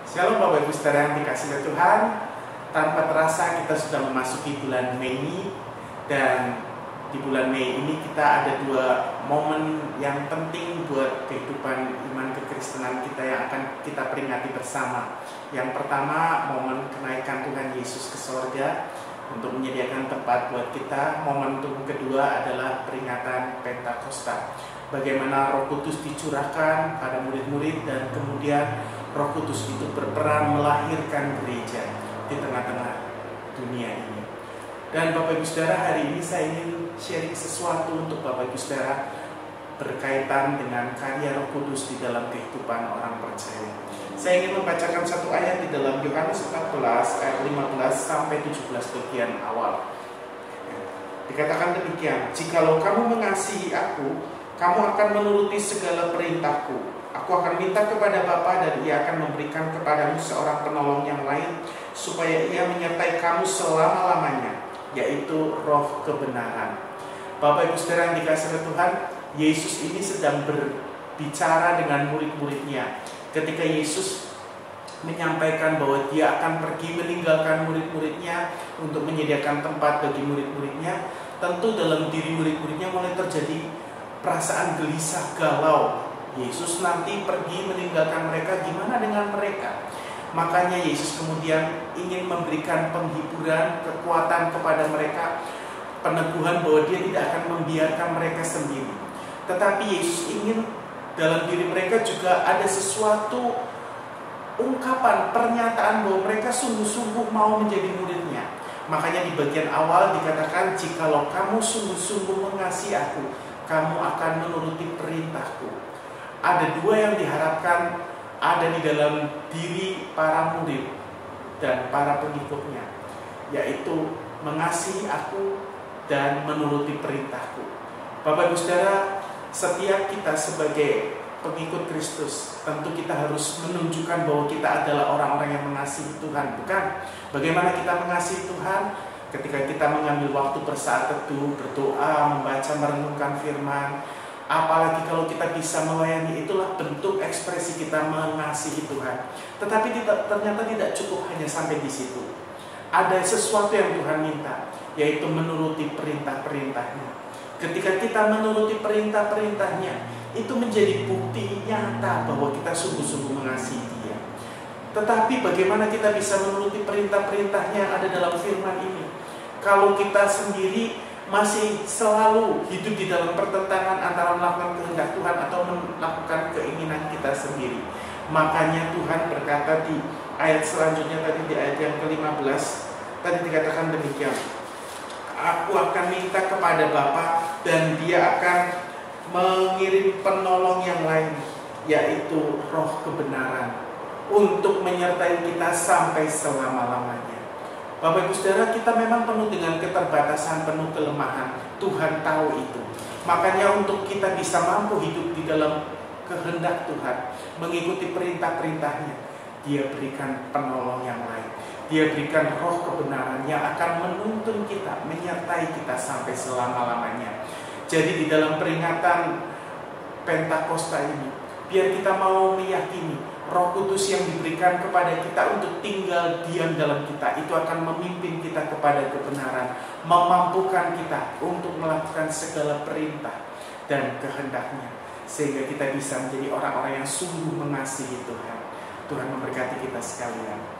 Shalom Bapak Ibu Saudara yang dikasih oleh Tuhan. Tanpa terasa kita sudah memasuki bulan Mei. Dan di bulan Mei ini kita ada dua momen yang penting buat kehidupan iman kekristenan kita yang akan kita peringati bersama. Yang pertama, momen kenaikan Tuhan Yesus ke sorga untuk menyediakan tempat buat kita. Momentum kedua adalah peringatan Pentakosta, bagaimana Roh Kudus dicurahkan pada murid-murid dan kemudian Roh Kudus itu berperan melahirkan gereja di tengah-tengah dunia ini. Dan Bapak Ibu Saudara, hari ini saya ingin sharing sesuatu untuk Bapak Ibu Saudara berkaitan dengan karya Roh Kudus di dalam kehidupan orang percaya. Saya ingin membacakan satu ayat di dalam Yohanes 14 ayat 15 sampai 17 bagian awal. Dikatakan demikian, "Jikalau kamu mengasihi aku, kamu akan menuruti segala perintahku. Aku akan minta kepada Bapa dan Ia akan memberikan kepadamu seorang penolong yang lain, supaya Ia menyertai kamu selama-lamanya, yaitu Roh kebenaran." Bapak Ibu Saudara yang dikasihi oleh Tuhan, Yesus ini sedang berbicara dengan murid-muridnya. Ketika Yesus menyampaikan bahwa Dia akan pergi meninggalkan murid-muridnya untuk menyediakan tempat bagi murid-muridnya, tentu dalam diri murid-muridnya mulai terjadi perasaan gelisah, galau. Yesus nanti pergi meninggalkan mereka, gimana dengan mereka? Makanya Yesus kemudian ingin memberikan penghiburan, kekuatan kepada mereka, peneguhan bahwa Dia tidak akan membiarkan mereka sendiri. Tetapi Yesus ingin dalam diri mereka juga ada sesuatu ungkapan, pernyataan bahwa mereka sungguh-sungguh mau menjadi muridnya. Makanya di bagian awal dikatakan, "Jikalau kamu sungguh-sungguh mengasihi aku, kamu akan menuruti perintahku." Ada dua yang diharapkan ada di dalam diri para murid dan para pengikutnya, yaitu mengasihi aku dan menuruti perintahku. Bapak Ibu Saudara, setiap kita sebagai pengikut Kristus, tentu kita harus menunjukkan bahwa kita adalah orang-orang yang mengasihi Tuhan, bukan? Bagaimana kita mengasihi Tuhan? Ketika kita mengambil waktu bersaat teduh, berdoa, membaca, merenungkan firman. Apalagi kalau kita bisa melayani, itulah bentuk ekspresi kita mengasihi Tuhan. Tetapi ternyata tidak cukup hanya sampai di situ. Ada sesuatu yang Tuhan minta, yaitu menuruti perintah-perintahnya. Ketika kita menuruti perintah-perintahnya, itu menjadi bukti nyata bahwa kita sungguh-sungguh mengasihi Dia. Tetapi bagaimana kita bisa menuruti perintah-perintahnya yang ada dalam firman ini? Kalau kita sendiri masih selalu hidup di dalam pertentangan antara melakukan kehendak Tuhan atau melakukan keinginan kita sendiri. Makanya Tuhan berkata di ayat selanjutnya tadi, di ayat yang ke-15, tadi dikatakan demikian, "Aku akan minta kepada Bapa dan Dia akan mengirim penolong yang lain, yaitu Roh kebenaran, untuk menyertai kita sampai selama-lamanya." Bapak Ibu Saudara, kita memang penuh dengan keterbatasan, penuh kelemahan. Tuhan tahu itu. Makanya untuk kita bisa mampu hidup di dalam kehendak Tuhan, mengikuti perintah-perintahnya, Dia berikan penolong yang lain. Dia berikan Roh kebenaran yang akan menuntun kita, menyertai kita sampai selama-lamanya. Jadi di dalam peringatan Pentakosta ini, biar kita mau meyakini Roh Kudus yang diberikan kepada kita untuk tinggal diam dalam kita, itu akan memimpin kita kepada kebenaran, memampukan kita untuk melakukan segala perintah dan kehendak-Nya, sehingga kita bisa menjadi orang-orang yang sungguh mengasihi Tuhan. Tuhan memberkati kita sekalian.